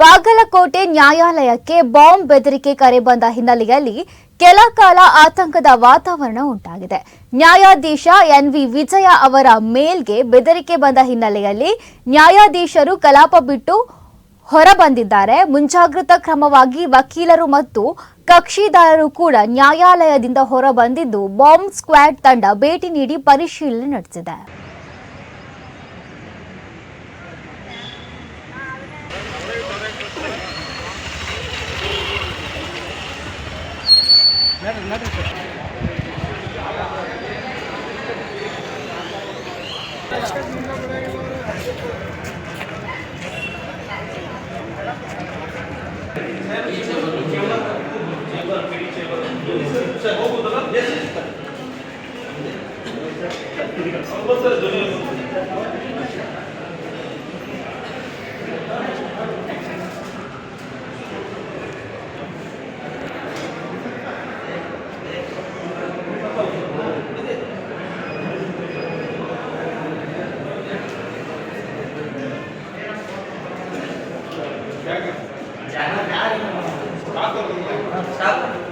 ಬಾಗಲಕೋಟೆ ನ್ಯಾಯಾಲಯಕ್ಕೆ ಬಾಂಬ್ ಬೆದರಿಕೆ ಕರೆ ಬಂದ ಹಿನ್ನೆಲೆಯಲ್ಲಿ ಕೆಲ ಕಾಲ ಆತಂಕದ ವಾತಾವರಣ ಉಂಟಾಗಿದೆ. ನ್ಯಾಯಾಧೀಶ ಎನ್ವಿ ವಿಜಯ ಅವರ ಮೇಲ್ಗೆ ಬೆದರಿಕೆ ಬಂದ ಹಿನ್ನೆಲೆಯಲ್ಲಿ ನ್ಯಾಯಾಧೀಶರು ಕಲಾಪ ಬಿಟ್ಟು ಹೊರಬಂದಿದ್ದಾರೆ. ಮುಂಜಾಗ್ರತಾ ಕ್ರಮವಾಗಿ ವಕೀಲರು ಮತ್ತು ಕಕ್ಷಿದಾರರು ಕೂಡ ನ್ಯಾಯಾಲಯದಿಂದ ಹೊರಬಂದಿದ್ದು ಬಾಂಬ್ ಸ್ಕ್ವಾಡ್ ತಂಡ ಭೇಟಿ ನೀಡಿ ಪರಿಶೀಲನೆ ನಡೆಸಿದೆ. Stop.